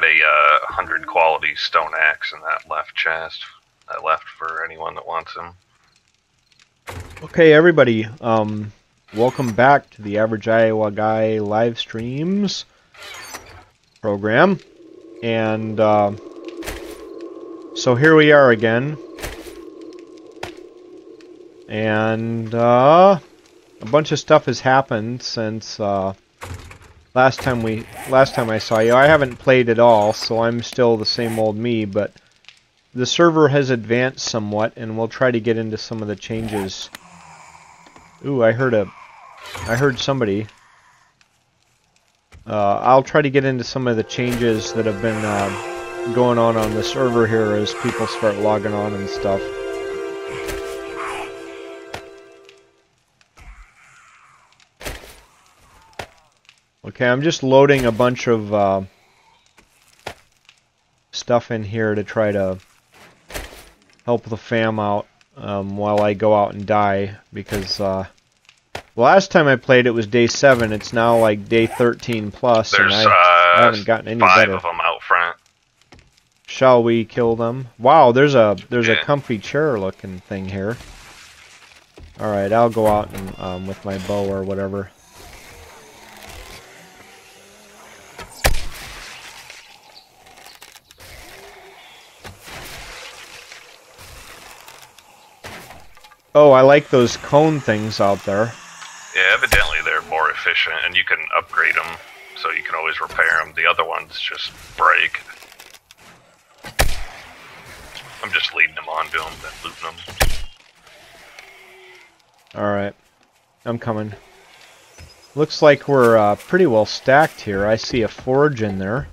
got a 100 quality stone axe in that left chest. That left for anyone that wants them. Okay, everybody, welcome back to the Average Iowa Guy live streams program. And so here we are again. And a bunch of stuff has happened since last time I saw you. I haven't played at all, so I'm still the same old me, but the server has advanced somewhat, and we'll try to get into some of the changes. Ooh, I heard somebody. I'll try to get into some of the changes that have been going on the server here as people start logging on and stuff. Okay, I'm just loading a bunch of stuff in here to try to help the fam out while I go out and die, because last time I played it was day 7. It's now like day 13 plus, and I haven't gotten any better. 5 of them out front. Shall we kill them? Wow, there's a comfy chair looking thing here. All right, I'll go out and with my bow or whatever. Oh, I like those cone things out there. Yeah, evidently they're more efficient, and you can upgrade them, so you can always repair them. The other ones just break. I'm just leading them onto them, then looting them. Alright. I'm coming. Looks like we're pretty well stacked here. I see a forge in there.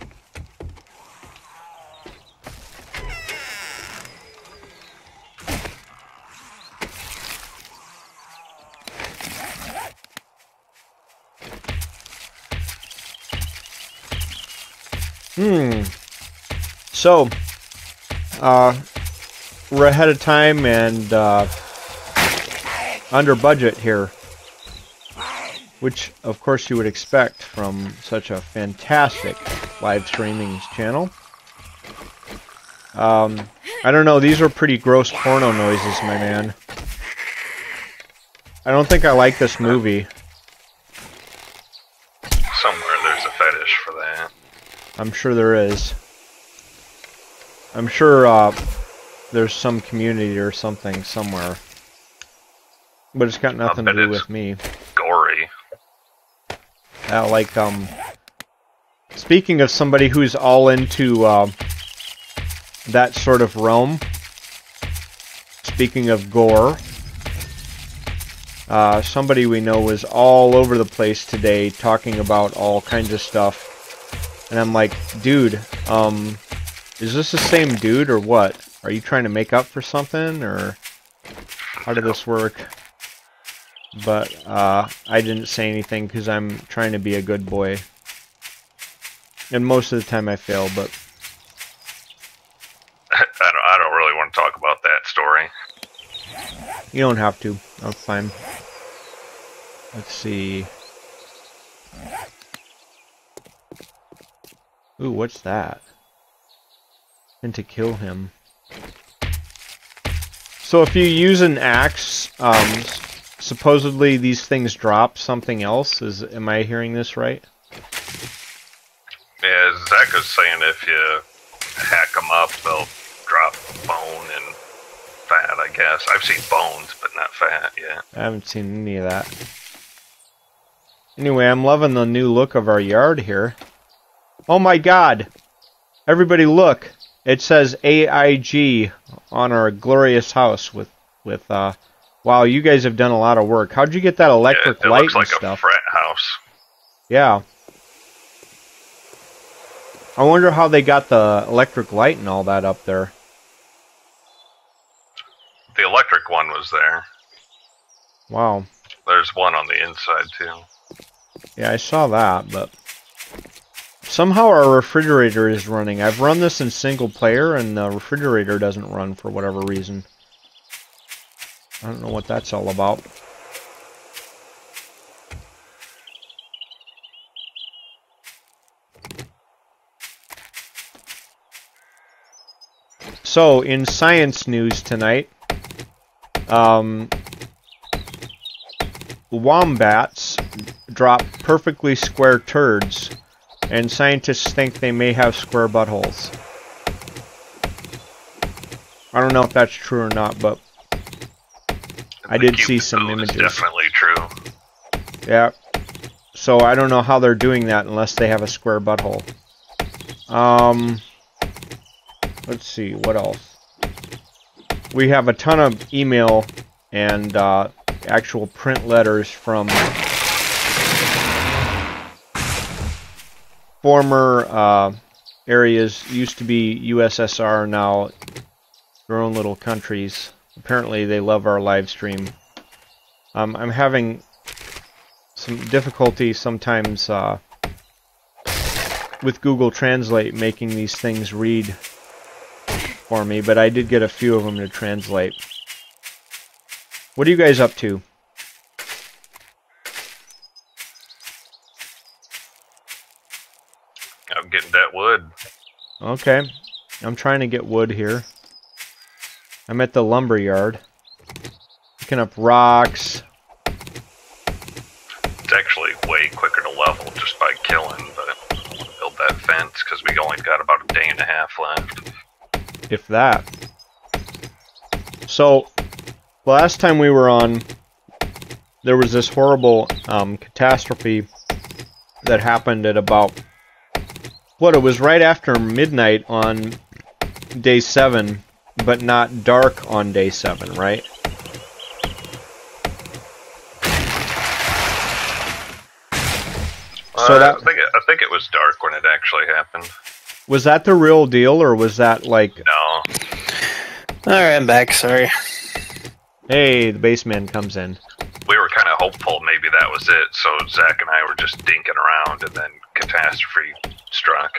So, we're ahead of time and under budget here, which of course you would expect from such a fantastic live streaming channel. I don't know, these are pretty gross porno noises, my man. I don't think I like this movie. Somewhere there's a fetish for that. I'm sure there is. I'm sure there's some community or something somewhere. But it's got nothing to do with me. Gory. Like, speaking of somebody who's all into that sort of realm, speaking of gore, somebody we know was all over the place today talking about all kinds of stuff. And I'm like, dude, is this the same dude or what? Are you trying to make up for something, or how did this work? But I didn't say anything because I'm trying to be a good boy. And most of the time I fail, but I don't really want to talk about that story. You don't have to. That's fine. Let's see. Ooh, what's that? And to kill him. So if you use an axe, supposedly these things drop something else. Am I hearing this right? Yeah, Zach was saying if you hack them up, they'll drop bone and fat, I guess. I've seen bones, but not fat yet. I haven't seen any of that. Anyway, I'm loving the new look of our yard here. Oh my god! Everybody look! It says AIG on our glorious house with wow, you guys have done a lot of work. How'd you get that electric light and stuff? It looks like a frat house. Yeah. I wonder how they got the electric light and all that up there. The electric one was there. Wow. There's one on the inside, too. Yeah, I saw that, but somehow our refrigerator is running. I've run this in single player, and the refrigerator doesn't run for whatever reason. I don't know what that's all about. So, in science news tonight, wombats drop perfectly square turds, and scientists think they may have square buttholes. I don't know if that's true or not, but I did see some images. Definitely true. Yeah. So I don't know how they're doing that unless they have a square butthole. Let's see, what else? We have a ton of email and actual print letters from former areas, used to be USSR, now their own little countries. Apparently they love our live stream. I'm having some difficulty sometimes with Google Translate making these things read for me, but I did get a few of them to translate. What are you guys up to? I'm getting that wood. Okay. I'm trying to get wood here. I'm at the lumber yard. Picking up rocks. It's actually way quicker to level just by killing, but I want to build that fence because we only got about a day and a half left. If that. So, last time we were on, there was this horrible catastrophe that happened at about, what, it was right after midnight on day 7, but not dark on day 7, right? So that, I think it was dark when it actually happened. Was that the real deal, or was that like... No. Alright, I'm back, sorry. Hey, the baseman comes in. We were kind of hopeful maybe that was it, so Zach and I were just dinking around, and then catastrophe struck.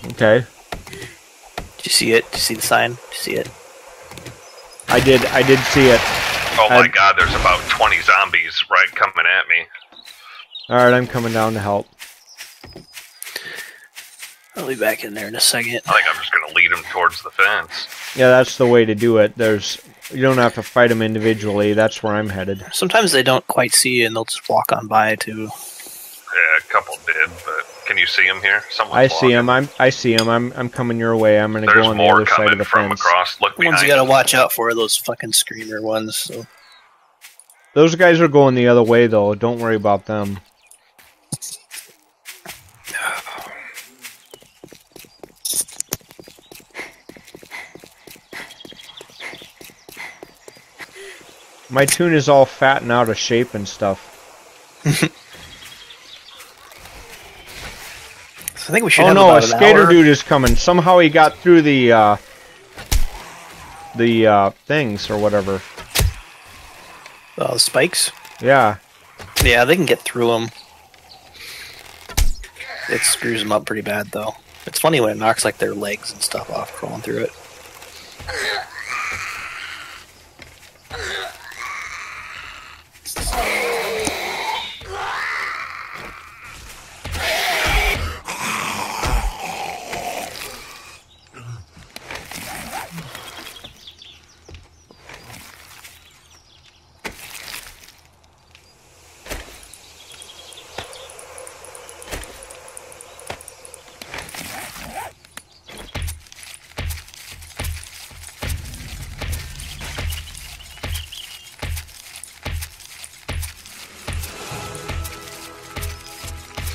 Okay. Did you see it? Did you see the sign? Did you see it? I did see it. Oh my god, there's about 20 zombies right coming at me. Alright, I'm coming down to help. I'll be back in there in a second. I think I'm just going to lead them towards the fence. Yeah, that's the way to do it. You don't have to fight them individually. That's where I'm headed. Sometimes they don't quite see you and they'll just walk on by too. Yeah, a couple did, but can you see them here? I see them. I see them. I'm coming your way. I'm going to go on the other side of the fence. Across. Look the ones you got to watch out for are those fucking screamer ones. So. Those guys are going the other way, though. Don't worry about them. My tune is all fat and out of shape and stuff. I think we should. Oh no, a skater dude is coming. Somehow he got through the things or whatever. The spikes? Yeah. Yeah, they can get through them. It screws them up pretty bad, though. It's funny when it knocks like their legs and stuff off crawling through it.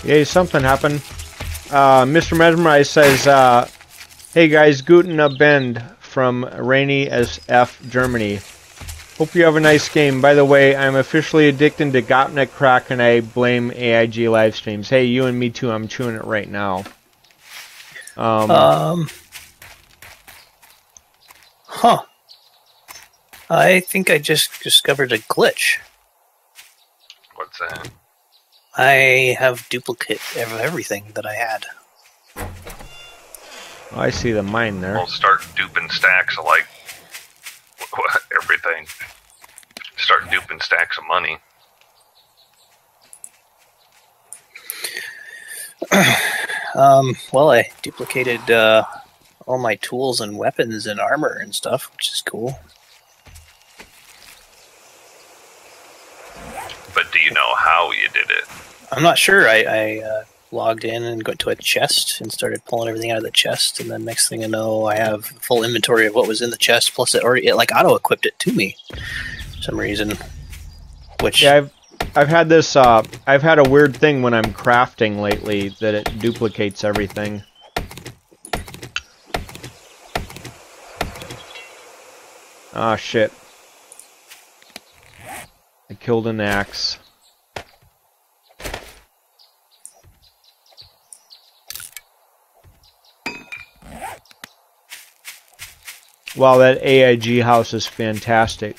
Yeah, something happened. Mr. Mesmerize says, hey guys, Guten Abend from rainy as F, Germany. Hope you have a nice game. By the way, I'm officially addicted to Gopnik crack and I blame AIG live streams. Hey, you and me too. I'm chewing it right now. Huh. I think I just discovered a glitch. What's that? I have duplicate of everything that I had. Oh, I see the mine there. We'll start duping stacks of like everything. Start duping stacks of money. Well, I duplicated all my tools and weapons and armor and stuff, which is cool. But do you know how you did it? I'm not sure. I logged in and went to a chest and started pulling everything out of the chest, and then next thing I know, I have full inventory of what was in the chest. Plus, it like auto-equipped it to me for some reason. Which yeah, I've had this. I've had a weird thing when I'm crafting lately that it duplicates everything. Ah, shit. I killed an axe. Wow, that AIG house is fantastic.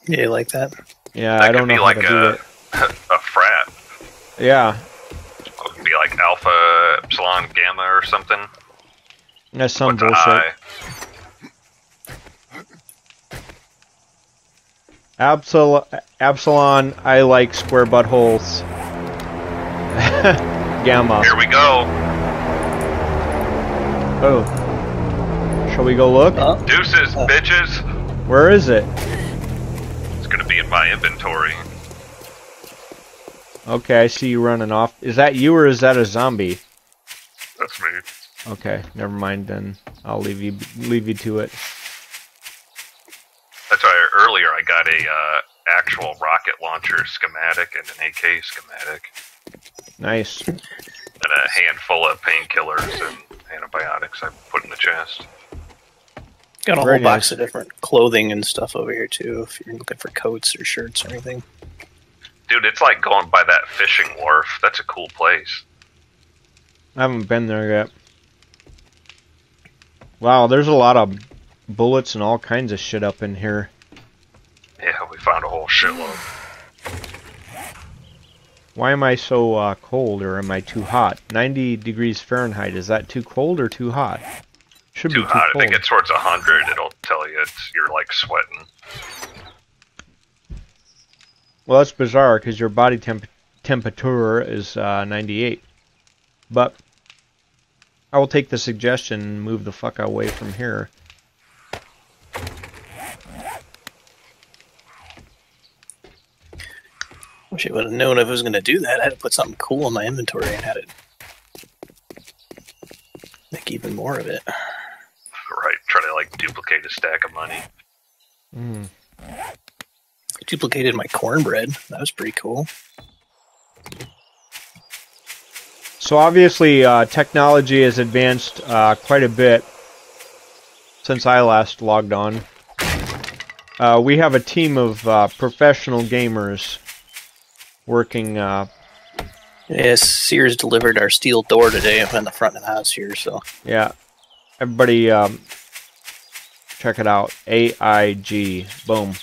yeah, you like that? Yeah, That I don't could be know like how to do it. a frat. Yeah, It could be like Alpha, Epsilon, Gamma, or something. that's some What's an bullshit. I? Epsilon, I like square buttholes. Gamma. Here we go. Oh. Shall we go look? Deuces, bitches. Where is it? It's gonna be in my inventory. Okay, I see you running off. Is that you or is that a zombie? That's me. Okay, never mind then. I'll leave you to it. That's why earlier I got a actual rocket launcher schematic and an AK schematic. Nice. And a handful of painkillers and antibiotics I put in the chest. Got a Very whole box nice. of different clothing and stuff over here too. If you're looking for coats or shirts or anything. Dude, it's like going by that fishing wharf. That's a cool place. I haven't been there yet. Wow, there's a lot of bullets and all kinds of shit up in here. Yeah, we found a whole shitload. Why am I so cold, or am I too hot? 90 degrees Fahrenheit, is that too cold or too hot? Should Too be too hot. If cold. it gets towards 100, it'll tell you you're like sweating. Well, that's bizarre, because your body temperature is 98. But I will take the suggestion and move the fuck away from here. Wish I would have known if I was going to do that. I had to put something cool in my inventory and had it make even more of it. Right, try to like duplicate a stack of money. Mm. I duplicated my cornbread. That was pretty cool. So obviously, technology has advanced quite a bit since I last logged on. We have a team of professional gamers working. Yes, Sears delivered our steel door today. I'm in the front of the house here, so. Yeah, everybody, check it out. AIG. Boom.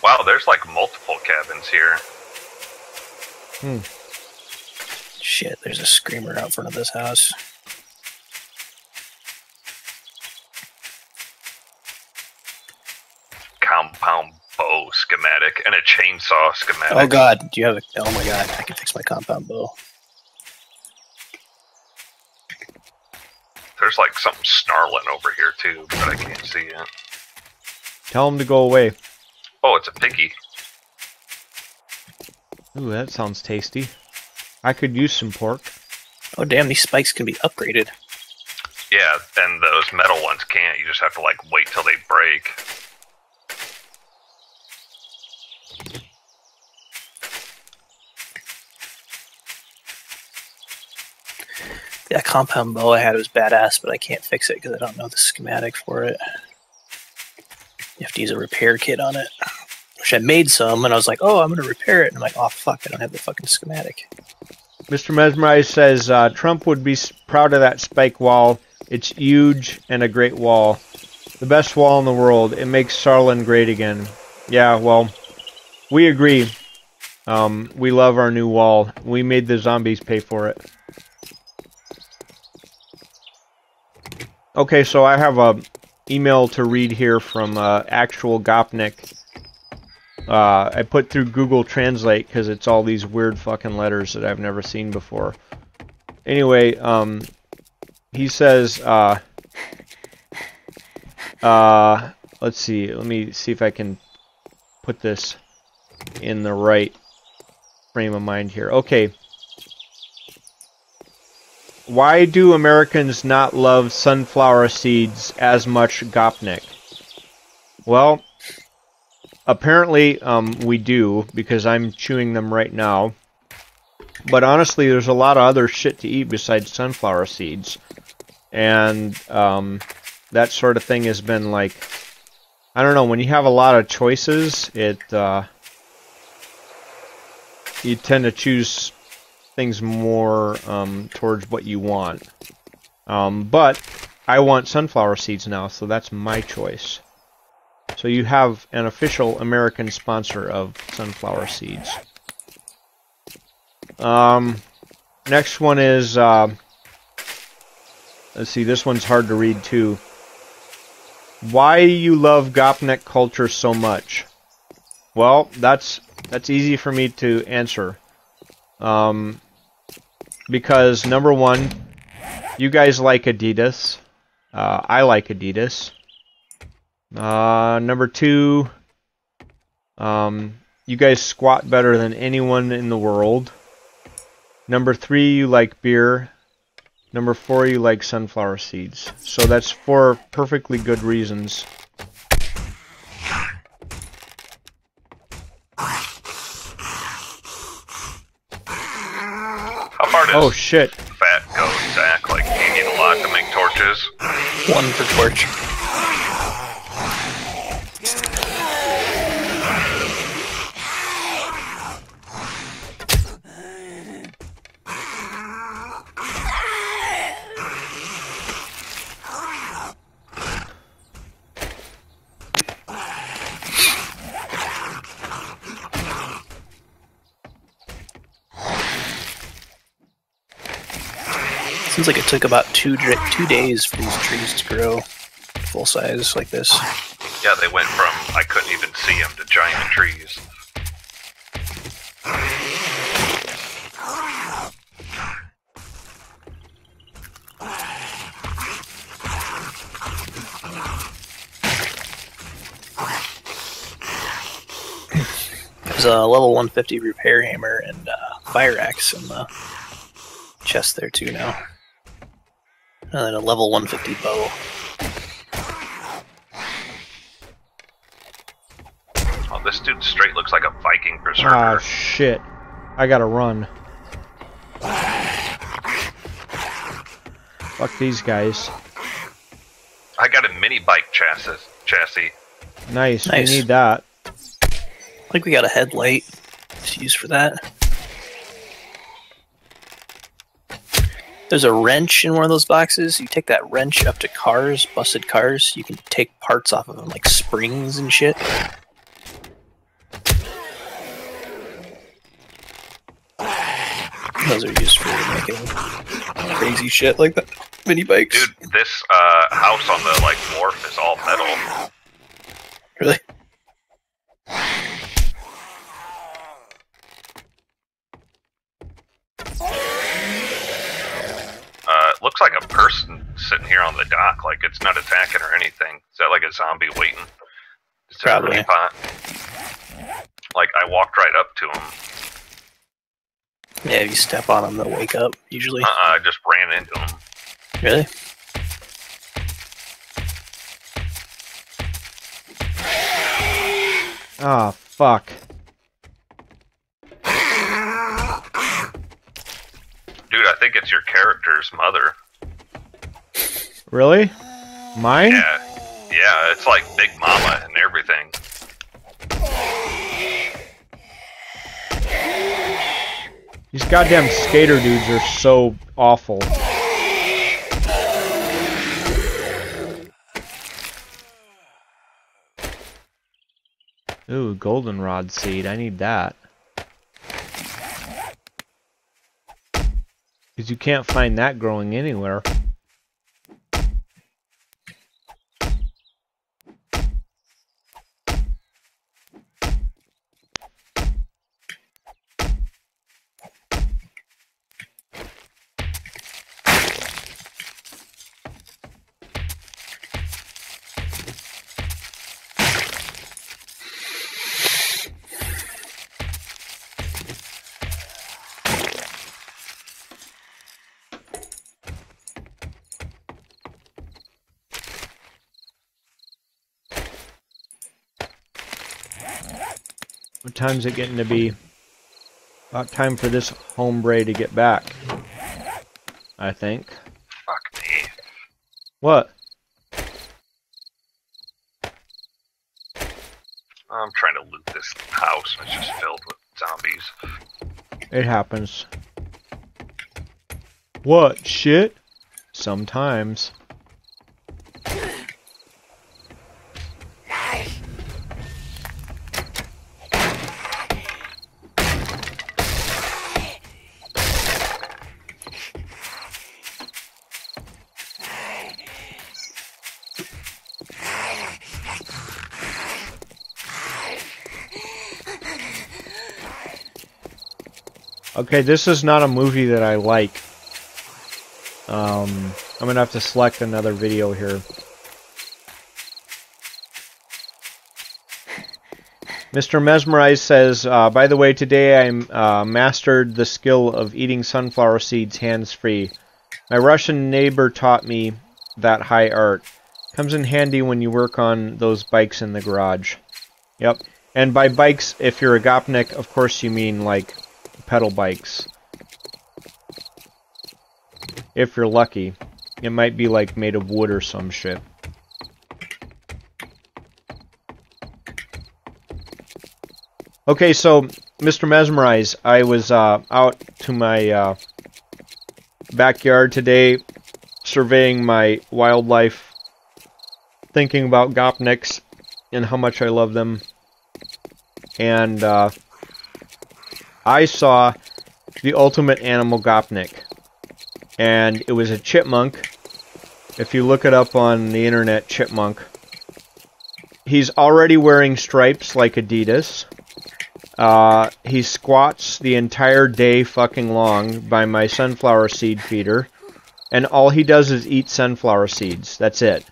Wow, there's like multiple cabins here. Hmm. Shit, there's a screamer out front of this house. Compound bow schematic and a chainsaw schematic. Oh god, do you have a... Oh my god, I can fix my compound bow. There's like something snarling over here too, but I can't see it. Tell them to go away. Oh, it's a piggy. Ooh, that sounds tasty. I could use some pork. Oh damn, these spikes can be upgraded. Yeah, and those metal ones can't. You just have to like wait till they break. That compound bow I had was badass, but I can't fix it because I don't know the schematic for it. You have to use a repair kit on it. Which I made some, and I was like, oh, I'm going to repair it. And I'm like, oh, fuck, I don't have the fucking schematic. Mr. Mesmerize says Trump would be proud of that spike wall. It's huge and a great wall. The best wall in the world. It makes Sarlin great again. Yeah, well, we agree. We love our new wall. We made the zombies pay for it. Okay, so I have a email to read here from actual Gopnik. I put through Google Translate because it's all these weird fucking letters that I've never seen before. Anyway, he says, let's see. Let me see if I can put this in the right frame of mind here. Okay. Why do Americans not love sunflower seeds as much, Gopnik? Well, apparently we do, because I'm chewing them right now. But honestly, there's a lot of other shit to eat besides sunflower seeds. And that sort of thing has been like, I don't know, when you have a lot of choices, you tend to choose things more towards what you want. But I want sunflower seeds now, so that's my choice. So you have an official American sponsor of sunflower seeds. Next one is, let's see, this one's hard to read too. Why you love Gopnik culture so much? Well, that's easy for me to answer. Because number one, you guys like Adidas. I like Adidas. Number two, you guys squat better than anyone in the world. Number three, you like beer. Number four, you like sunflower seeds. So that's 4 perfectly good reasons. How far does Oh shit. fat go, Zach? Like, do you need a lot to make torches? 1 per torch. Seems like it took about 2 days for these trees to grow full size like this. Yeah, they went from I couldn't even see them to giant trees. There's a level 150 repair hammer and fire axe in the chest there too now. And then a level 150 bow. Oh, this dude straight looks like a Viking berserker. Ah, shit. I gotta run. Fuck these guys. I got a mini bike chassis. Nice. Nice. We need that. I think we got a headlight to use for that. There's a wrench in one of those boxes. You take that wrench up to cars, busted cars. You can take parts off of them, like springs and shit. Those are used for making crazy shit like that. Mini bikes. Dude, this house on the wharf is all metal. Really? It looks like a person sitting here on the dock, like it's not attacking or anything. Is that like a zombie waiting? It's a Probably. honey pot. Like, I walked right up to him. Yeah, if you step on them, they'll wake up, usually. I just ran into him. Really? Ah, fuck. Dude, I think it's your character's mother. Really? Mine? Yeah, it's like Big Mama and everything. These goddamn skater dudes are so awful. Ooh, goldenrod seed. I need that. Because you can't find that growing anywhere. What time's it getting to be? About time for this hombre to get back, I think. Fuck me. What? I'm trying to loot this house. It's just filled with zombies. It happens. What? Shit? Sometimes. Okay, this is not a movie that I like. I'm gonna have to select another video here. Mr. Mesmerize says, by the way, today I mastered the skill of eating sunflower seeds hands-free. My Russian neighbor taught me that high art. Comes in handy when you work on those bikes in the garage. Yep. And by bikes, if you're a Gopnik, of course you mean, like, pedal bikes. If you're lucky. It might be, like, made of wood or some shit. Okay, so, Mr. Mesmerize, I was out to my backyard today, surveying my wildlife, thinking about Gopniks and how much I love them. And I saw the ultimate animal Gopnik. And it was a chipmunk. If you look it up on the internet, chipmunk. He's already wearing stripes like Adidas. He squats the entire day fucking long by my sunflower seed feeder. And all he does is eat sunflower seeds. That's it.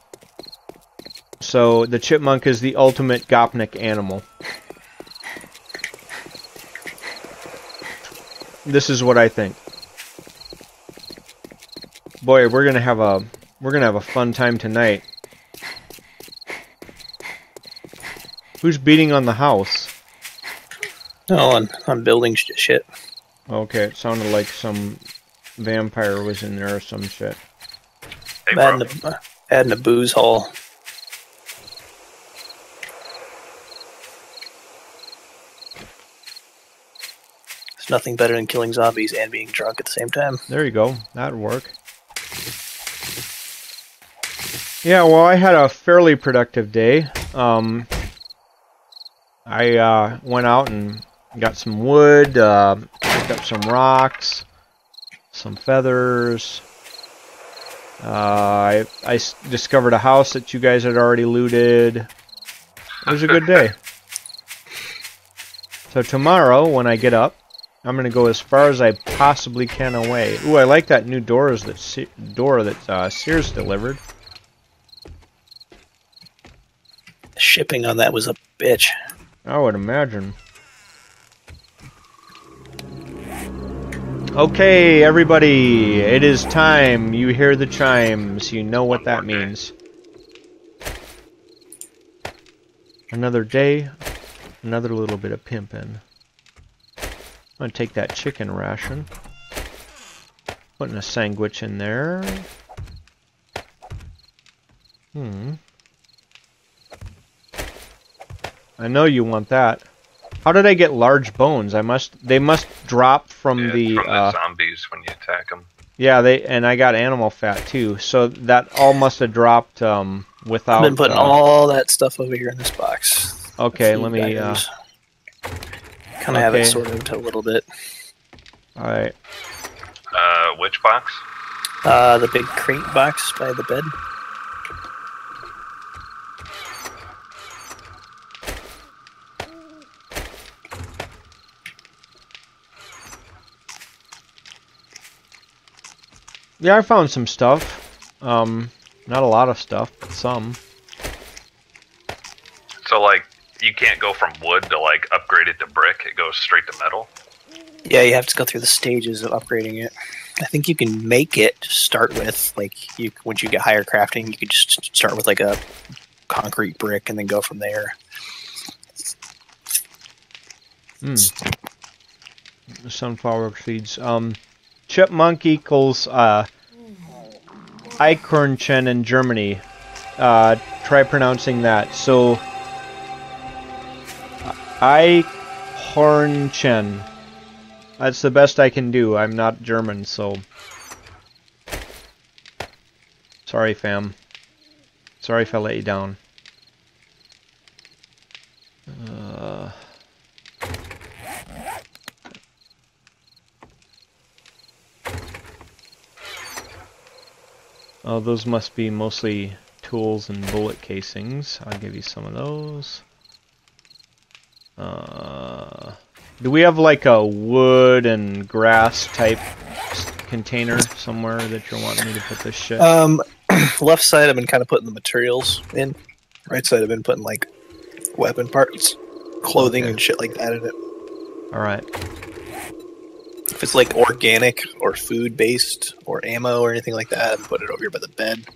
So the chipmunk is the ultimate Gopnik animal. This is what I think. Boy, we're gonna have a fun time tonight. Who's beating on the house? Oh, I'm building shit. Okay, it sounded like some vampire was in there or some shit. Hey, bro. Adding a booze hole. There's nothing better than killing zombies and being drunk at the same time. There you go. That'd work. Yeah, well, I had a fairly productive day. I went out and got some wood, picked up some rocks, some feathers. I discovered a house that you guys had already looted. It was a good day. So tomorrow, when I get up, I'm going to go as far as I possibly can away. Ooh, I like that new door that Sears delivered. Shipping on that was a bitch. I would imagine. Okay, everybody, it is time. You hear the chimes. You know what that means. Another day, another little bit of pimping. I'm going to take that chicken ration. Putting a sandwich in there. I know you want that. How did I get large bones? They must drop from the zombies when you attack them. Yeah, and I got animal fat too. So that all must have dropped without. I've been putting all that stuff over here in this box. Okay, let me kind of have it sorted a little bit. All right. Which box? The big crate box by the bed. Yeah, I found some stuff. Not a lot of stuff, but some. So, like, you can't go from wood to, like, upgrade it to brick. It goes straight to metal? Yeah, you have to go through the stages of upgrading it. I think you can make it to start with, like, once you get higher crafting, you could just start with, like, a concrete brick and then go from there. Sunflower seeds. Chipmunk equals Eichhörnchen in Germany. Try pronouncing that. So Eichhörnchen. That's the best I can do. I'm not German, so sorry, fam. Sorry if I let you down. Oh, those must be mostly tools and bullet casings. I'll give you some of those. Do we have like a wood and grass type container somewhere that you're wanting me to put this shit? Left side I've been kind of putting the materials in. Right side I've been putting like weapon parts, clothing and shit like that in it. Alright. If it's like organic or food based or ammo or anything like that, I put it over here by the bed.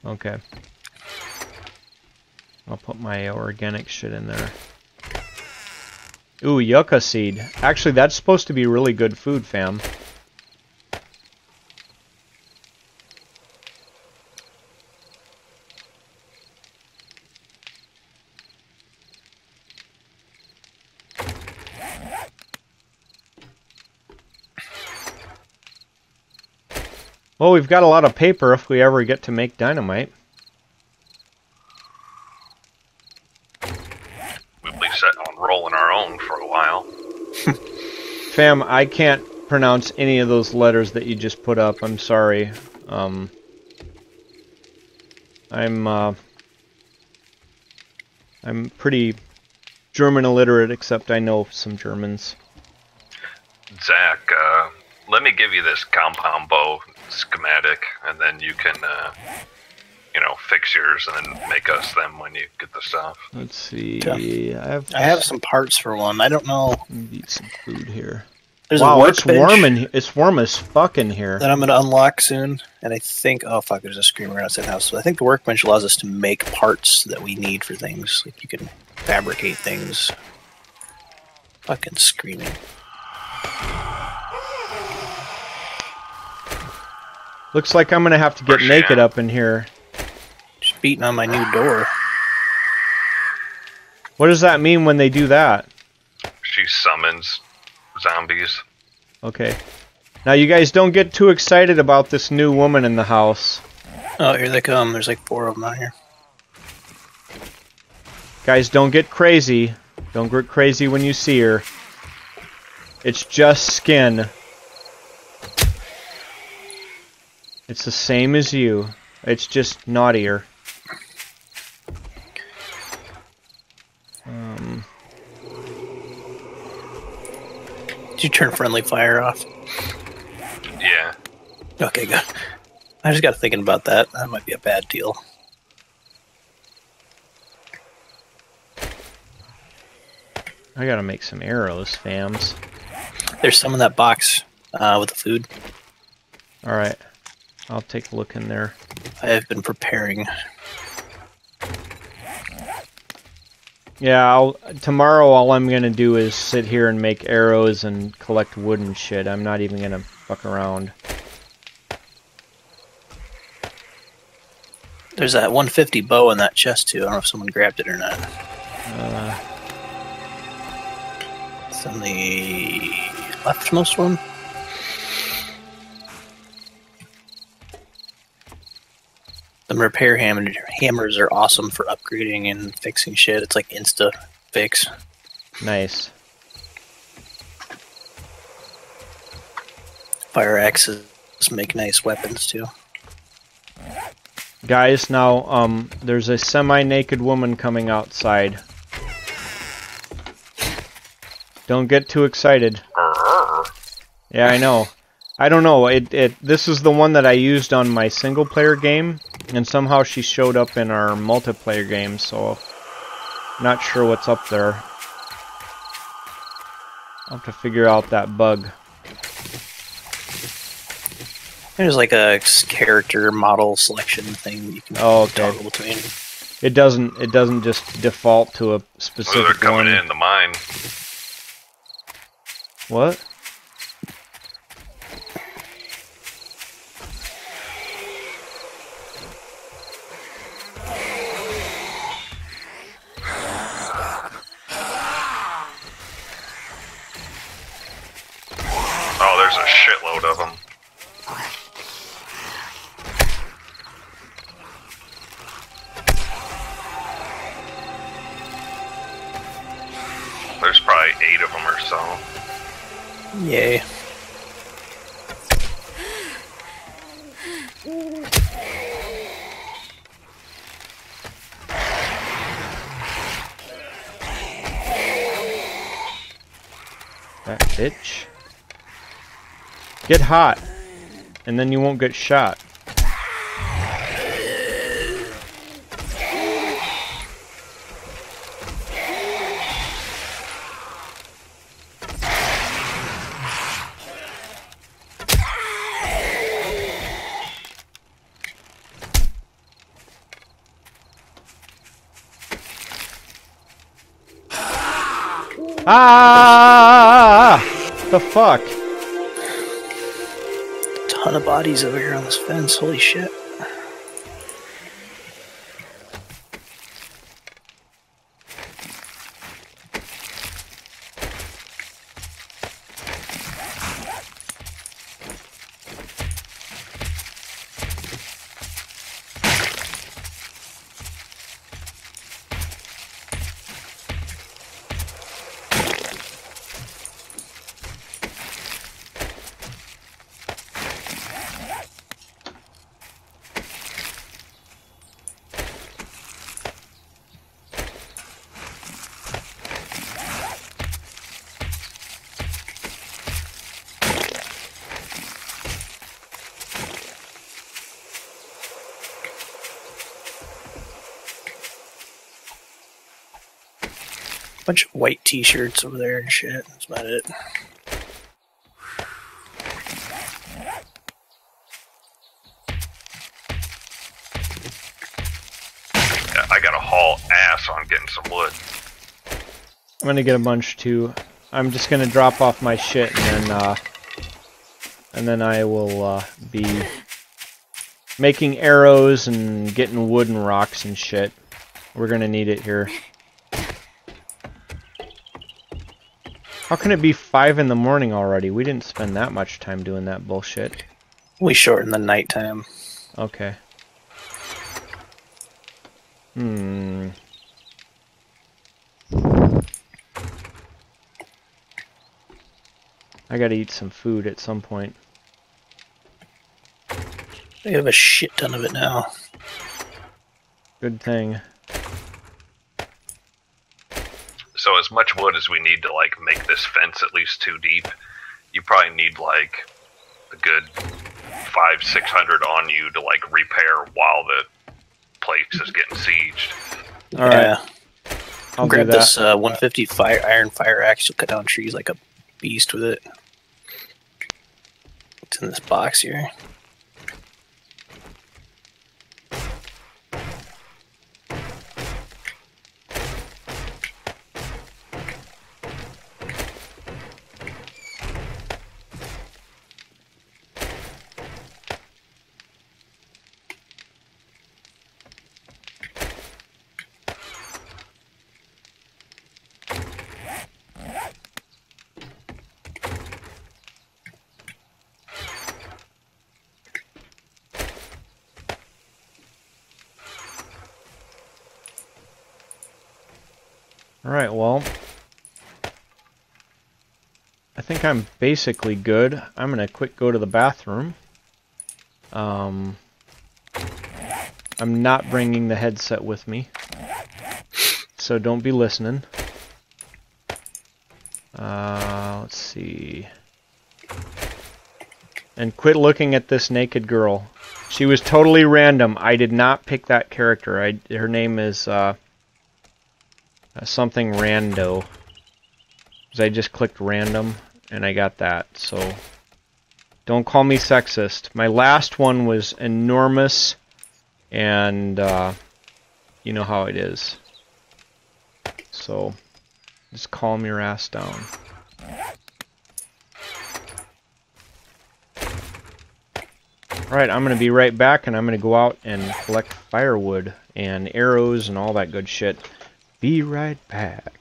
Okay. I'll put my organic shit in there. Ooh, yucca seed. Actually, that's supposed to be really good food, fam. Well, we've got a lot of paper if we ever get to make dynamite. We'll be set on rolling our own for a while. Fam, I can't pronounce any of those letters that you just put up. I'm sorry. I'm pretty German illiterate, except I know some Germans. Zach, let me give you this compound bow schematic, and then you can, you know, fix yours and then make us them when you get the stuff. Let's see. Yeah. I have some parts for one. I don't know. Eat some food here. There's wow, it's warm in here. It's warm as fuck in here. That I'm going to unlock soon, and I think, oh fuck, there's a screamer outside the house. So I think the workbench allows us to make parts that we need for things. Like you can fabricate things. Fucking screaming. Looks like I'm gonna have to get naked up in here. Just beating on my new door. What does that mean when they do that? She summons zombies. Okay. Now you guys don't get too excited about this new woman in the house. Oh, here they come. There's like 4 of them out here. Guys, don't get crazy. Don't get crazy when you see her. It's just skin. It's the same as you. It's just naughtier. Did you turn friendly fire off? Yeah. Okay, good. I just got thinking about that. That might be a bad deal. I gotta make some arrows, fams. There's some in that box with the food. Alright. I'll take a look in there. I have been preparing. Yeah, tomorrow all I'm gonna do is sit here and make arrows and collect wood and shit. I'm not even gonna fuck around. There's that 150 bow in that chest too. I don't know if someone grabbed it or not. It's on the leftmost one. The repair hammers are awesome for upgrading and fixing shit. It's like insta fix. Nice. Fire axes make nice weapons too. Guys, now there's a semi-naked woman coming outside. Don't get too excited. Yeah, I know. I don't know. This is the one that I used on my single-player game, and somehow she showed up in our multiplayer game, so not sure what's up there. I'll have to figure out that bug. There's like a character model selection thing you can toggle between. It doesn't just default to a Oh, specific they're coming one. in the mine. What? Oh, there's a shitload of them. There's probably 8 of them or so. Yay. That bitch. Get hot, and then you won't get shot. Ah! The fuck? Ton of bodies over here on this fence. Holy shit. Bunch of white t-shirts over there and shit. That's about it. Yeah, I gotta haul ass on getting some wood. I'm gonna get a bunch too. I'm just gonna drop off my shit and then I will be making arrows and getting wood and rocks and shit. We're gonna need it here. How can it be 5 in the morning already? We didn't spend that much time doing that bullshit. We shortened the nighttime. Okay. I gotta eat some food at some point. We have a shit ton of it now. Good thing. So as much wood as we need to like make this fence at least 2 deep, you probably need like a good 500-600 on you to like repair while the place is getting sieged. All right. I'll grab do that. this 150 iron fire axe. You'll cut down trees like a beast with it. It's in this box here. Alright, well, I think I'm basically good. I'm gonna quick go to the bathroom. I'm not bringing the headset with me, so don't be listening. Let's see. And quit looking at this naked girl. She was totally random. I did not pick that character. Her name is something rando. I just clicked random and I got that. So don't call me sexist. My last one was enormous and you know how it is. So, just calm your ass down. Alright, I'm going to be right back, and I'm going to go out and collect firewood and arrows and all that good shit. Be right back.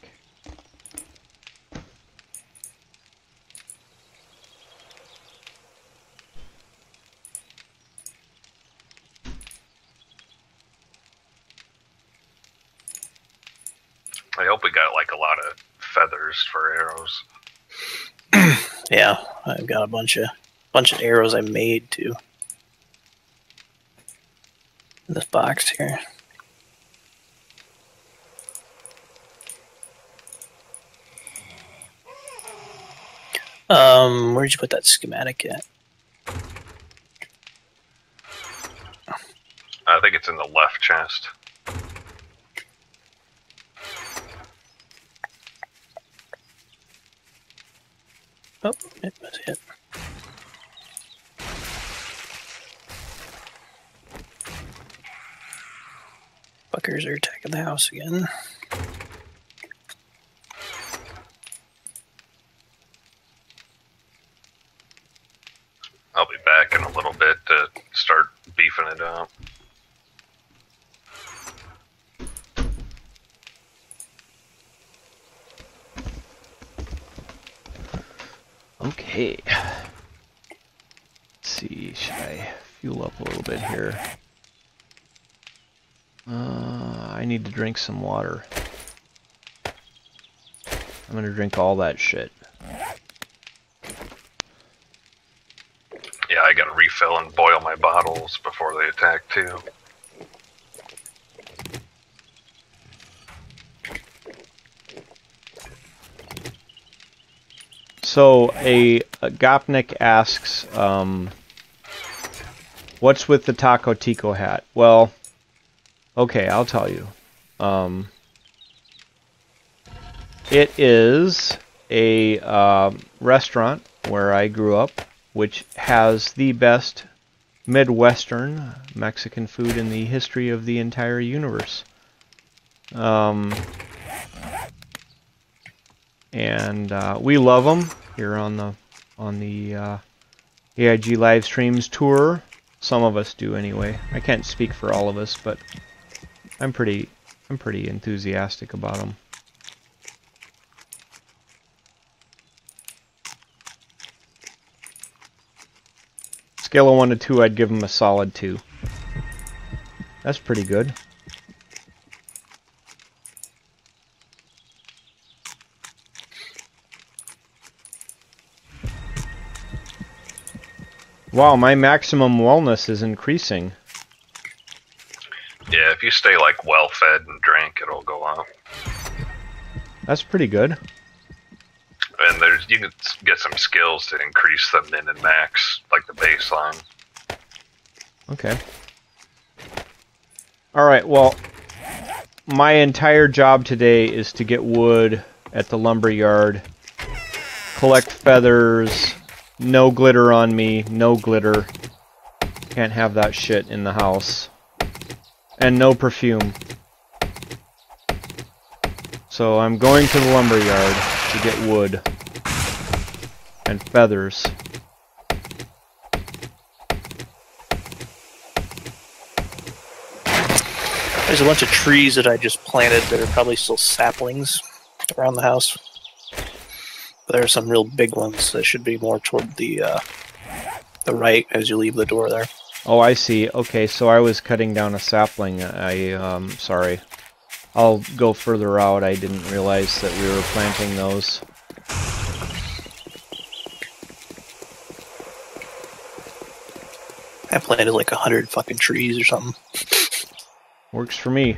I hope we got like a lot of feathers for arrows. Yeah, I've got a bunch of arrows I made too. In this box here. Where'd you put that schematic at? I think it's in the left chest. Oh, it was it. Fuckers are attacking the house again. I'll be back in a little bit to start beefing it up. Okay. Let's see, should I fuel up a little bit here? I need to drink some water. I'm gonna drink all that shit. Yeah, I gotta refill and boil my bottles before they attack too. So a Gopnik asks, what's with the Taco Tico hat? Well, okay, I'll tell you. It is a restaurant where I grew up, which has the best Midwestern Mexican food in the history of the entire universe. And we love them here on the AIG Livestreams tour. Some of us do anyway. I can't speak for all of us, but I'm pretty enthusiastic about them. Scale of 1 to 2, I'd give them a solid 2. That's pretty good. Wow, my maximum wellness is increasing. Yeah, if you stay like well fed and drink, it'll go up. That's pretty good. And you can get some skills to increase the min and max, like the baseline. Okay. Alright, well, my entire job today is to get wood at the lumber yard, collect feathers, no glitter on me, no glitter. Can't have that shit in the house. And no perfume. So I'm going to the lumber yard to get wood and feathers. There's a bunch of trees that I just planted that are probably still saplings around the house. But there are some real big ones that should be more toward the right as you leave the door there. Oh, I see. Okay, so I was cutting down a sapling. Sorry. I'll go further out. I didn't realize that we were planting those. I planted like 100 fucking trees or something. Works for me.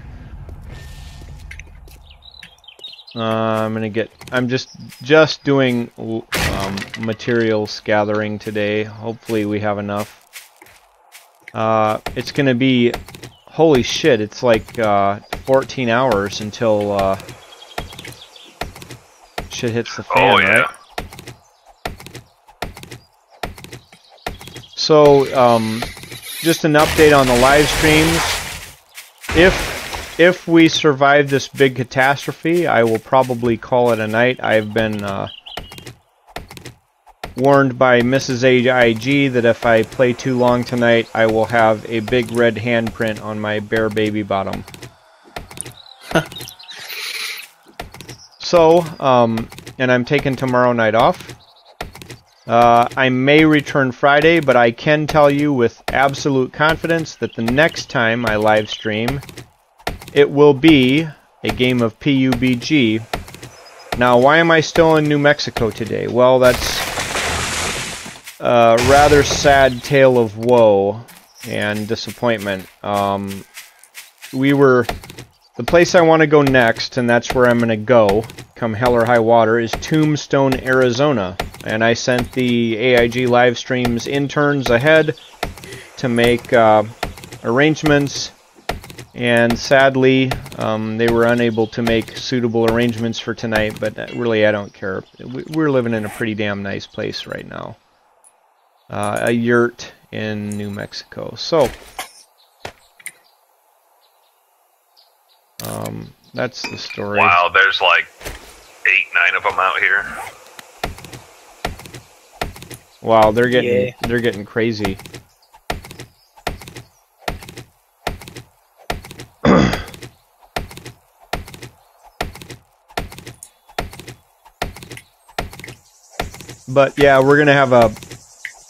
I'm just doing materials gathering today. Hopefully we have enough. It's gonna be, holy shit, it's like 14 hours until shit hits the fan, right? So, just an update on the live streams. If if we survive this big catastrophe, I will probably call it a night. I've been warned by Mrs. AIG that if I play too long tonight, I will have a big red handprint on my bare baby bottom. So, and I'm taking tomorrow night off. I may return Friday, but I can tell you with absolute confidence that the next time I live stream, it will be a game of PUBG. Now, why am I still in New Mexico today? Well, that's a rather sad tale of woe and disappointment. The place I want to go next, and that's where I'm going to go, come hell or high water, is Tombstone, Arizona. And I sent the AIG Livestreams interns ahead to make arrangements, and sadly, they were unable to make suitable arrangements for tonight, but really I don't care. We're living in a pretty damn nice place right now. A yurt in New Mexico. So, that's the story. Wow, there's like 8, 9 of them out here. Wow, they're getting crazy. But yeah, we're gonna have a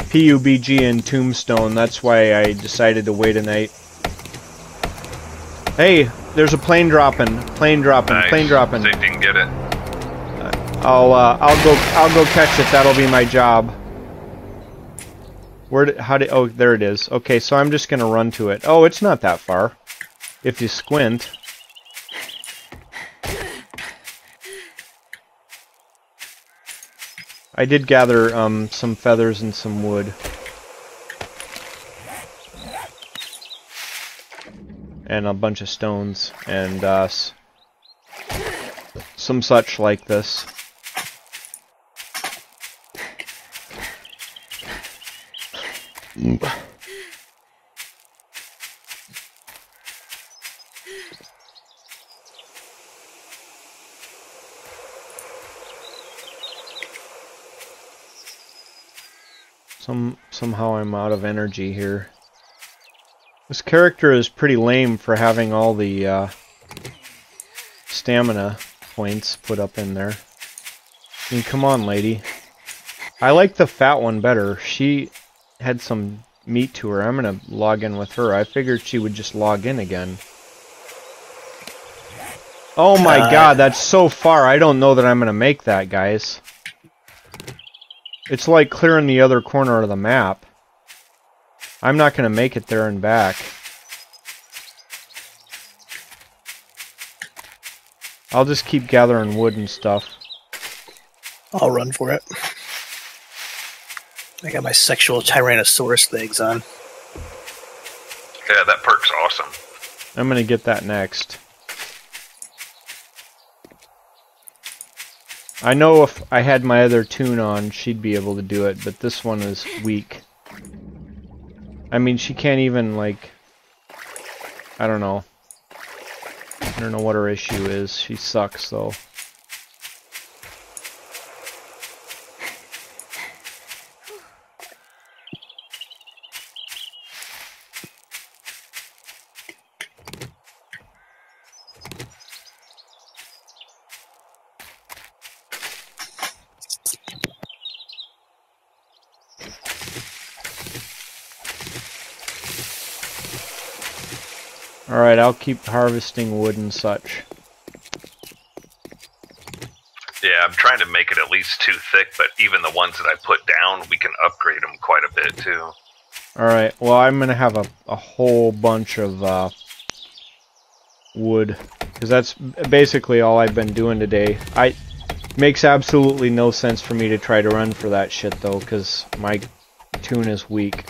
PUBG in Tombstone. That's why I decided to wait a night. Hey, there's a plane dropping. Plane dropping. Nice. Plane dropping. See if you can get it. I'll go catch it. That'll be my job. Oh, there it is. Okay, so I'm just gonna run to it. Oh, it's not that far, if you squint. I did gather some feathers and some wood. And a bunch of stones and some such like this. Somehow I'm out of energy here. This character is pretty lame for having all the stamina points put up in there. I mean, come on, lady. I like the fat one better. She had some meat to her. I'm gonna log in with her. I figured she would just log in again. Oh my god, that's so far. I don't know that I'm gonna make that, guys. It's like clearing the other corner of the map. I'm not gonna make it there and back. I'll just keep gathering wood and stuff. I'll run for it. I got my sexual Tyrannosaurus legs on. Yeah, that perk's awesome. I'm gonna get that next. I know if I had my other tune on, she'd be able to do it, but this one is weak. I mean, she can't even, like... I don't know. I don't know what her issue is. She sucks, though. Alright, I'll keep harvesting wood and such. Yeah, I'm trying to make it at least 2 thick, but even the ones that I put down, we can upgrade them quite a bit, too. Alright, well, I'm gonna have a whole bunch of wood, because that's basically all I've been doing today. Makes absolutely no sense for me to try to run for that shit, though, because my tune is weak.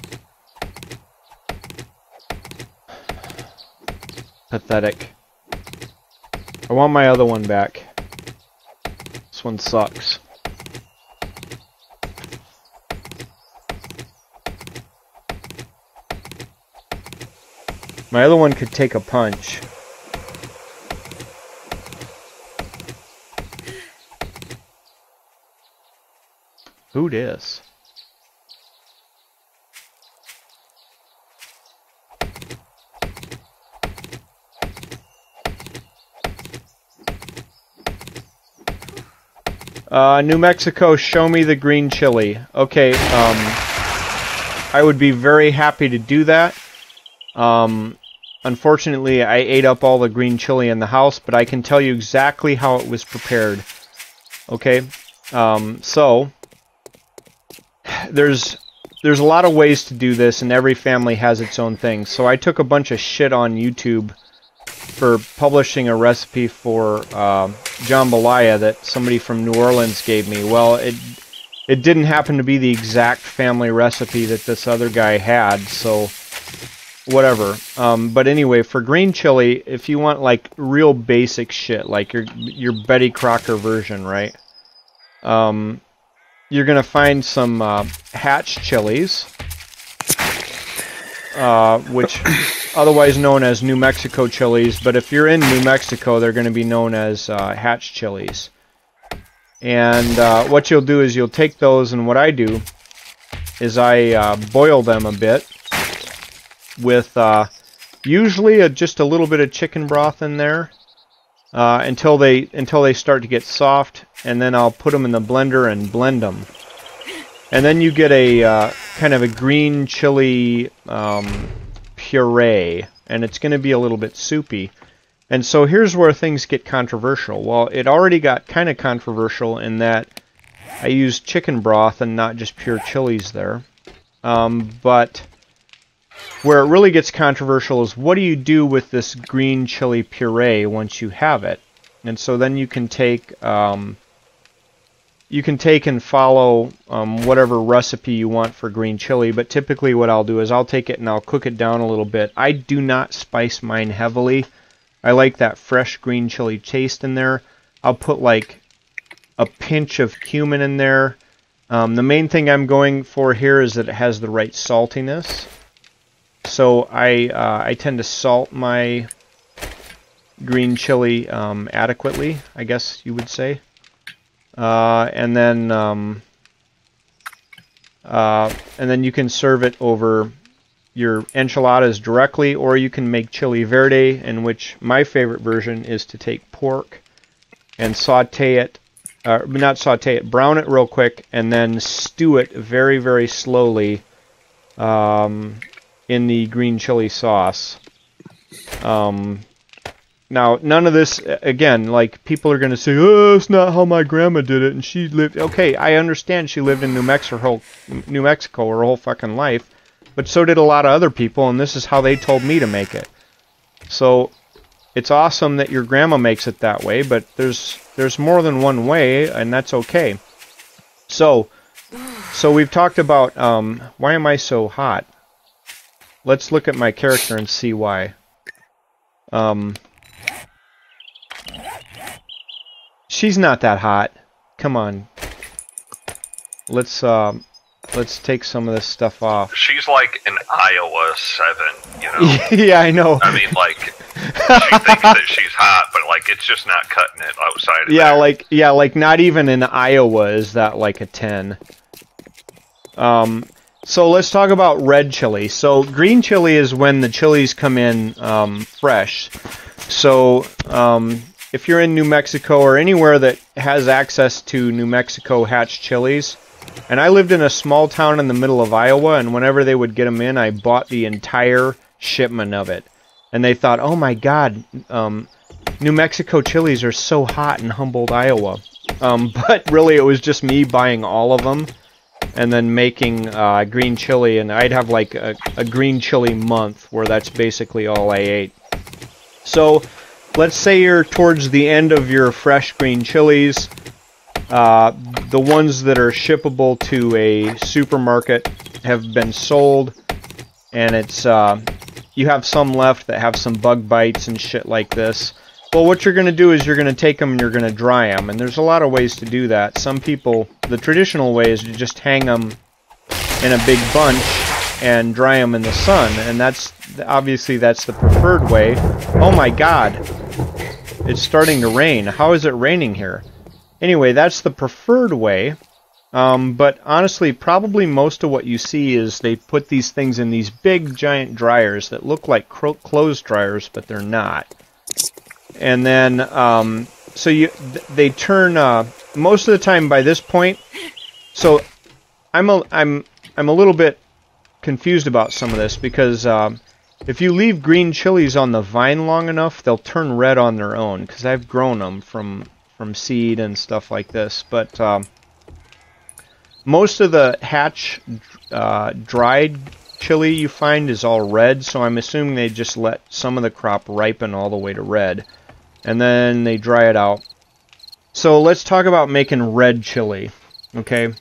Pathetic. I want my other one back. This one sucks. My other one could take a punch. Who dis? New Mexico, show me the green chili. Okay, I would be very happy to do that. Unfortunately, I ate up all the green chili in the house, but I can tell you exactly how it was prepared. Okay, so there's a lot of ways to do this, and every family has its own thing. So I took a bunch of shit on YouTube for publishing a recipe for jambalaya that somebody from New Orleans gave me. Well, it didn't happen to be the exact family recipe that this other guy had, so whatever. But anyway, for green chili, if you want like real basic shit, like your Betty Crocker version, right? You're gonna find some hatch chilies, which otherwise known as New Mexico chilies, but if you're in New Mexico, they're going to be known as hatch chilies. And what you'll do is you'll take those, and what I do is I boil them a bit with usually just a little bit of chicken broth in there until they start to get soft, and then I'll put them in the blender and blend them. And then you get a kind of a green chili puree, and it's going to be a little bit soupy. And so here's where things get controversial. Well, it already got kind of controversial in that I used chicken broth and not just pure chilies there. But where it really gets controversial is, what do you do with this green chili puree once you have it? And so then you can take and follow whatever recipe you want for green chili, but typically what I'll do is I'll take it and I'll cook it down a little bit. I do not spice mine heavily. I like that fresh green chili taste in there. I'll put like a pinch of cumin in there. The main thing I'm going for here is that it has the right saltiness. So I tend to salt my green chili adequately, I guess you would say. And then you can serve it over your enchiladas directly, or you can make chili verde, in which my favorite version is to take pork and saute it, not saute it, brown it real quick, and then stew it very, very slowly in the green chili sauce. Now, none of this, again, like, people are going to say, oh, it's not how my grandma did it, and she lived... Okay, I understand she lived in New Mexico her whole fucking life, but so did a lot of other people, and this is how they told me to make it. So, it's awesome that your grandma makes it that way, but there's more than one way, and that's okay. So we've talked about, why am I so hot? Let's look at my character and see why. She's not that hot. Come on. Let's take some of this stuff off. She's like an Iowa 7, you know? Yeah, I know. I mean, like, she thinks that she's hot, but, like, it's just not cutting it outside of there. Like, not even in Iowa is that, like, a 10. So let's talk about red chili. So green chili is when the chilies come in fresh. So if you're in New Mexico or anywhere that has access to New Mexico hatch chilies, and I lived in a small town in the middle of Iowa, and whenever they would get them in, I bought the entire shipment of it. And they thought, oh my God, New Mexico chilies are so hot in Humboldt, Iowa. But really it was just me buying all of them and then making green chili, and I'd have like a green chili month where that's basically all I ate. So let's say you're towards the end of your fresh green chilies. The ones that are shippable to a supermarket have been sold, and it's you have some left that have some bug bites and shit like this. Well, what you're going to do is you're going to take them and you're going to dry them, and there's a lot of ways to do that. Some people, the traditional way is to just hang them in a big bunch and dry them in the sun, and obviously that's the preferred way. Oh my God, it's starting to rain. How is it raining here? Anyway, that's the preferred way, But honestly, probably most of what you see is they put these things in these big, giant dryers that look like clothes dryers, but they're not. And then, so they turn most of the time by this point. So I'm a little bit confused about some of this because if you leave green chilies on the vine long enough, they'll turn red on their own. Because I've grown them from seed and stuff like this, but most of the hatch dried chili you find is all red, so I'm assuming they just let some of the crop ripen all the way to red, and then they dry it out. So let's talk about making red chili, okay?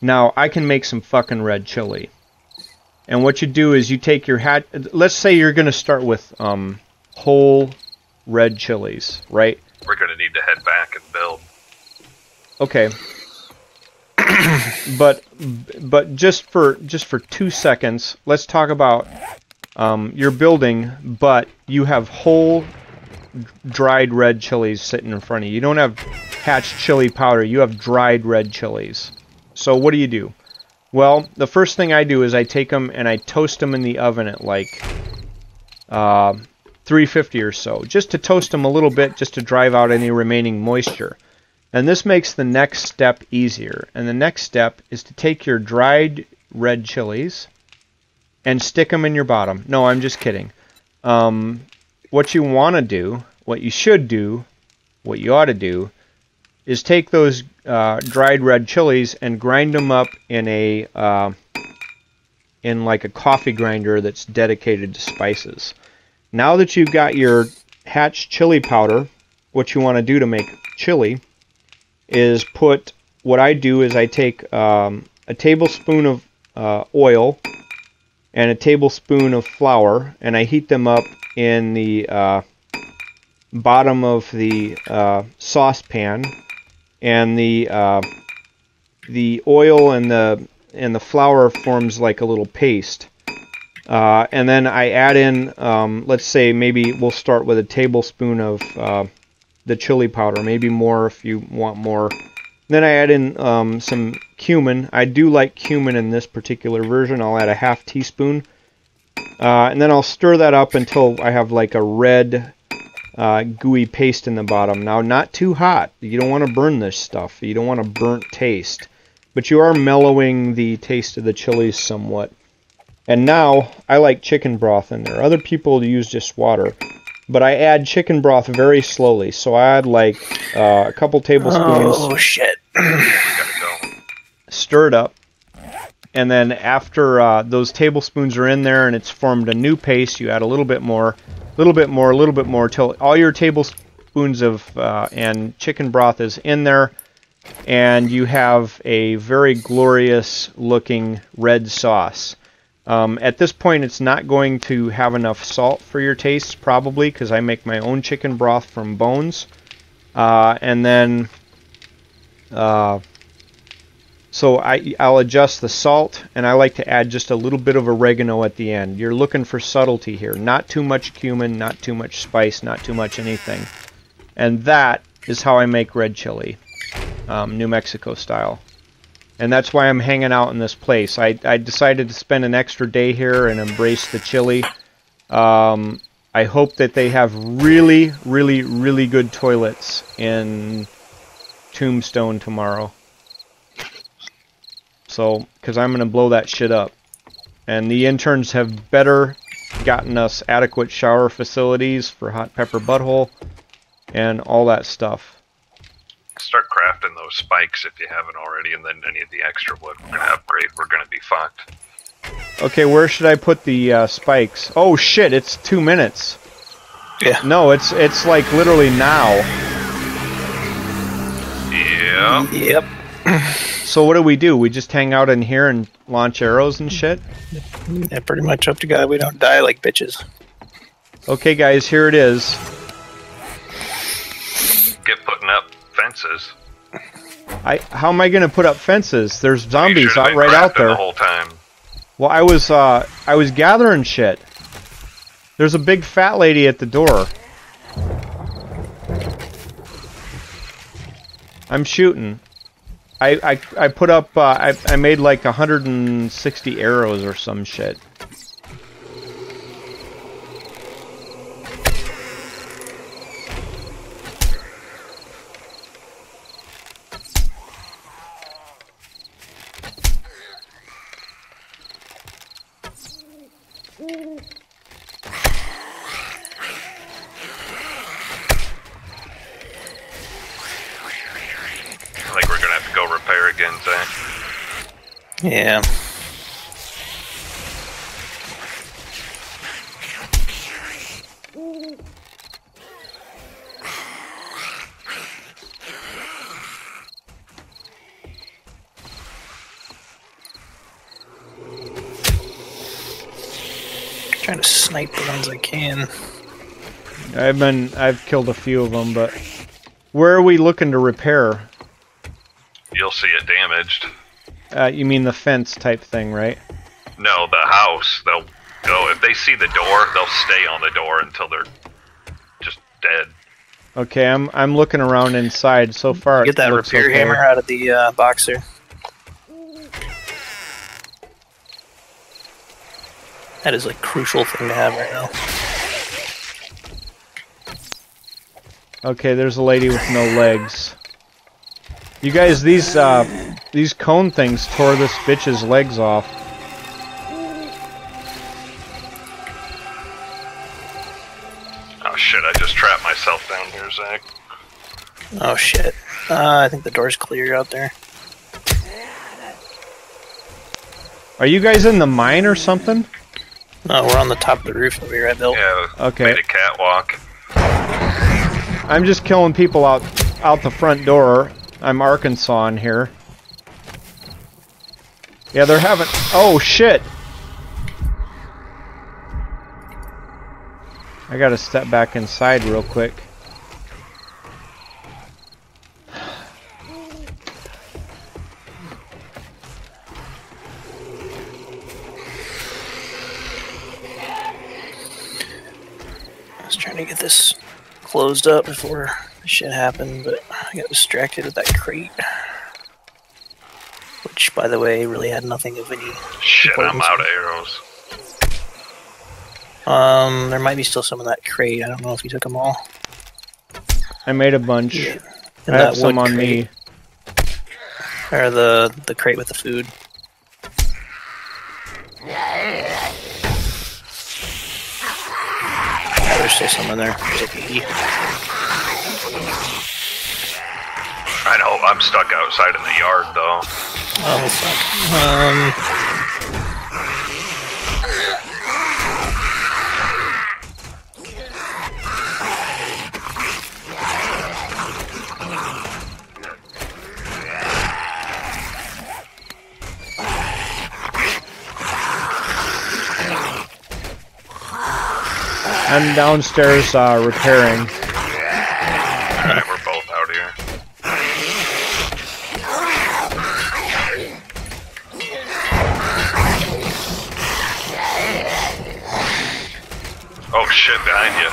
Now, I can make some fucking red chili. And what you do is you take your hatch... Let's say you're going to start with whole red chilies, right? We're going to need to head back and build. Okay. but just for 2 seconds, let's talk about your building, but you have whole dried red chilies sitting in front of you. You don't have hatched chili powder, you have dried red chilies. So what do? Well, the first thing I do is I take them and I toast them in the oven at like 350 or so, just to toast them a little bit, just to drive out any remaining moisture. And this makes the next step easier. And the next step is to take your dried red chilies and stick them in your bottom. No, I'm just kidding. What you want to do, what you should do, what you ought to do, is take those dried red chilies and grind them up in like a coffee grinder that's dedicated to spices. Now that you've got your hatched chili powder, what you want to do to make chili is put, what I do is I take a tablespoon of oil and a tablespoon of flour, and I heat them up in the bottom of the saucepan, and the oil and the flour forms like a little paste. And then I add in, let's say maybe we'll start with a tablespoon of the chili powder, maybe more if you want more. Then I add in some cumin. I do like cumin in this particular version. I'll add a half teaspoon. And then I'll stir that up until I have like a red gooey paste in the bottom. Now, not too hot. You don't want to burn this stuff. You don't want a burnt taste. But you are mellowing the taste of the chilies somewhat. And now, I like chicken broth in there. Other people use just water. But I add chicken broth very slowly. So I add like a couple tablespoons. Oh, shit. Stir it up. And then after those tablespoons are in there and it's formed a new paste, you add a little bit more, till all your tablespoons of and chicken broth is in there. And you have a very glorious looking red sauce. At this point, it's not going to have enough salt for your tastes, probably, because I make my own chicken broth from bones. And then, so I'll adjust the salt, and I like to add just a little bit of oregano at the end. You're looking for subtlety here. Not too much cumin, not too much spice, not too much anything. And that is how I make red chili, New Mexico style. And that's why I'm hanging out in this place. I decided to spend an extra day here and embrace the chili. I hope that they have really, really, really good toilets in Tombstone tomorrow. So, because I'm going to blow that shit up. And the interns have better gotten us adequate shower facilities for Hot Pepper Butthole and all that stuff. Start crafting those spikes if you haven't already, and then any of the extra wood we're going to upgrade. We're going to be fucked. Okay, where should I put the spikes? Oh shit, it's 2 minutes. Yeah. No, it's like literally now. Yeah. Yep. So what do? We just hang out in here and launch arrows and shit? Yeah, pretty much up to God we don't die like bitches. Okay guys, here it is. Get putting up fences. How am I going to put up fences? There's zombies right out there. The whole time. Well, I was gathering shit. There's a big fat lady at the door. I'm shooting. I put up, I made like 160 arrows or some shit. I think we're gonna have to go repair again, Zach. Yeah. Trying to snipe the ones I can. I've killed a few of them, but where are we looking to repair? You'll see it damaged. You mean the fence type thing, right? No, the house. They'll go if they see the door. They'll stay on the door until they're just dead. Okay, I'm looking around inside. So far, Get that it looks repair okay. hammer out of the boxer. That is a crucial thing to have right now. Okay, there's a lady with no legs. You guys, these cone things tore this bitch's legs off. Oh shit! I just trapped myself down here, Zach. Oh shit. I think the door's clear out there. Are you guys in the mine or something? No, we're on the top of the roof that we were built. Yeah. Okay. Made a catwalk. I'm just killing people out the front door. I'm Arkansas in here. Yeah, they're having... Oh, shit! I gotta step back inside real quick. I was trying to get this closed up before this shit happened, but I got distracted with that crate. Which, by the way, really had nothing of any Shit, I'm importance. out of arrows. There might be still some in that crate. I don't know if you took them all. I made a bunch. Yeah. I have some on me. Or the crate with the food. Yeah, there's still some in there. There's like 80. I know, I'm stuck outside in the yard, though. Oh, fuck. I'm downstairs repairing. Alright, we're both out here. Oh shit, behind you.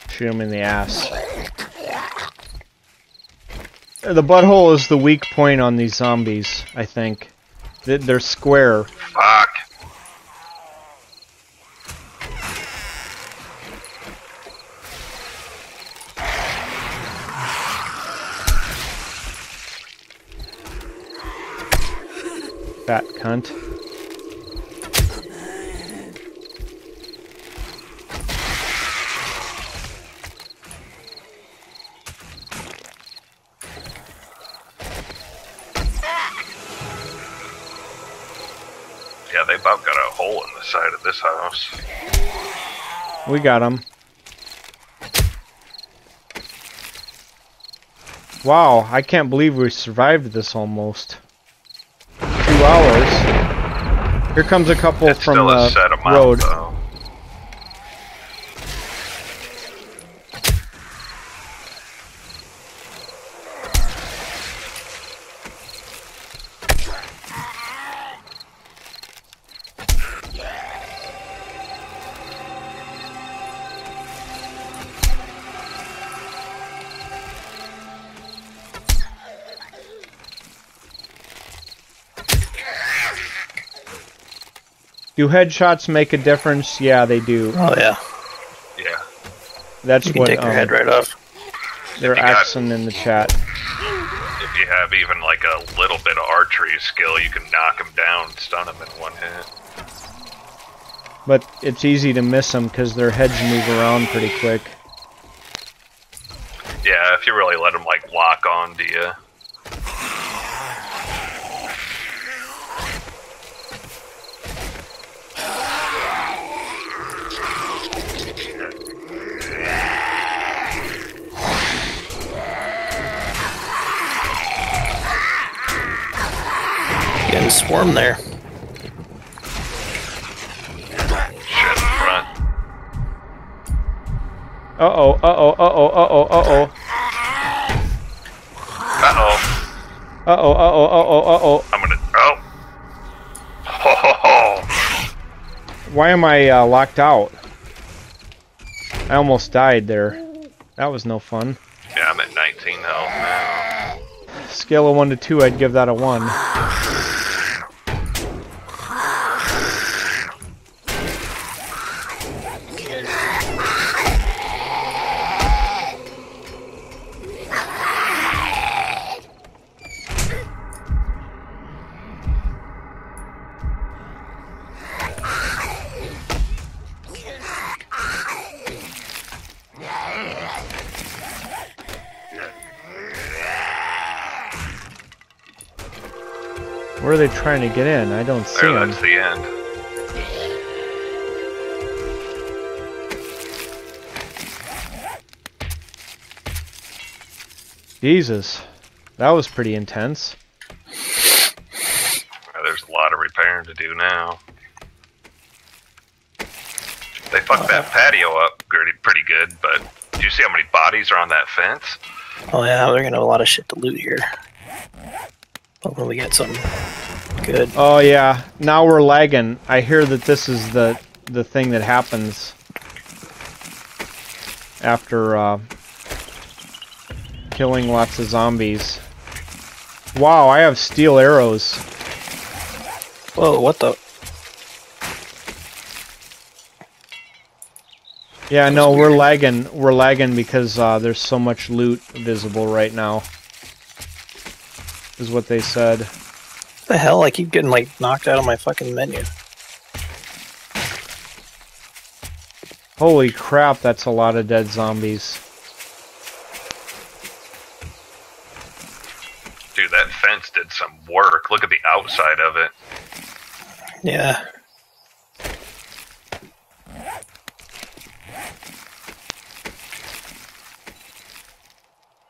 Shoot him in the ass. The butthole is the weak point on these zombies, I think. They're square. Fuck. Fat cunt. Yeah, they about got a hole in the side of this house. We got him. Wow, I can't believe we survived this almost. 2 hours. Here comes a couple It's from still a the set amount, road. though. Do headshots make a difference? Yeah, they do. Oh yeah. Yeah. That's You can what take their head right off. they're asking in the chat. If you have even like a little bit of archery skill, you can knock them down, stun them in one hit. But it's easy to miss them because their heads move around pretty quick. Yeah, if you really let them like lock on to you. Getting swarmed there. Shit in front. Uh-oh, uh-oh, uh-oh, uh-oh, uh-oh. Uh-oh. Uh-oh, uh-oh, uh-oh, uh-oh. I'm gonna... Oh! Ho, ho, ho. Why am I locked out? I almost died there. That was no fun. Yeah, I'm at 19 health now. Scale of 1 to 2, I'd give that a 1. Where are they trying to get in? I don't see There, them. that's the end. Jesus. That was pretty intense. There's a lot of repairing to do now. They fucked that patio up pretty good, but do you see how many bodies are on that fence? Oh yeah, they're gonna have a lot of shit to loot here. Hopefully we get something good. Oh yeah, now we're lagging. I hear that this is the thing that happens after killing lots of zombies. Wow, I have steel arrows. Whoa, what the? Yeah, no, we're lagging. We're lagging because there's so much loot visible right now. Is what they said. What the hell? I keep getting like knocked out of my fucking menu. Holy crap, that's a lot of dead zombies. Dude, that fence did some work. Look at the outside of it. Yeah.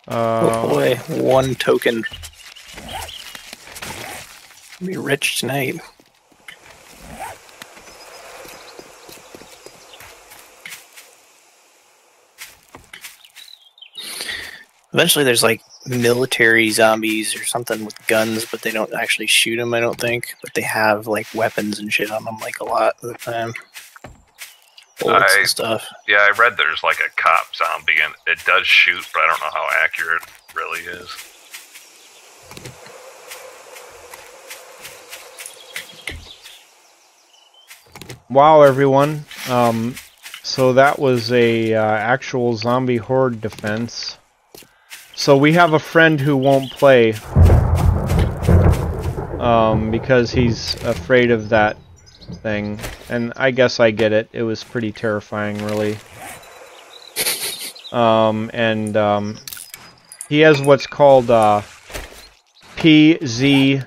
Oh boy, 1 token. Be rich tonight. Eventually there's like military zombies or something with guns, but they don't actually shoot them, I don't think. But they have like weapons and shit on them like a lot of the time. Bullets and stuff. Yeah, I read there's like a cop zombie and it does shoot, but I don't know how accurate it really is. Wow, everyone. So that was a actual zombie horde defense. So we have a friend who won't play because he's afraid of that thing. And I guess I get it. It was pretty terrifying, really. He has what's called PZ...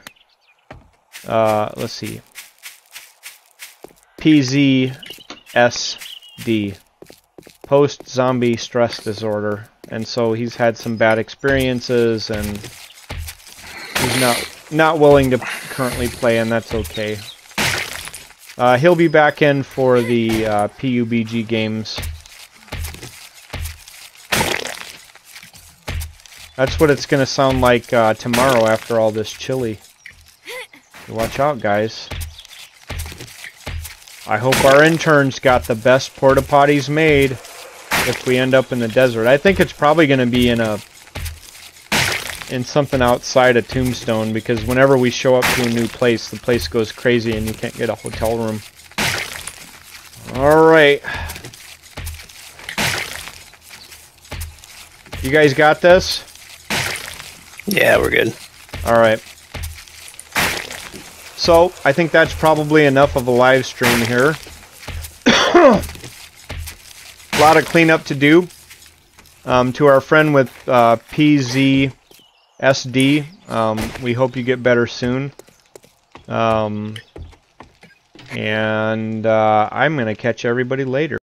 let's see. PZSD, post-zombie stress disorder, and so he's had some bad experiences, and he's not willing to currently play, and that's okay. He'll be back in for the PUBG games. That's what it's gonna sound like tomorrow after all this chili. Watch out, guys. I hope our interns got the best porta potties made if we end up in the desert. I think it's probably going to be in something outside a Tombstone, because whenever we show up to a new place, the place goes crazy and you can't get a hotel room. Alright. You guys got this? Yeah, we're good. Alright. So, I think that's probably enough of a live stream here. A lot of cleanup to do. To our friend with PZSD, we hope you get better soon. And I'm going to catch everybody later.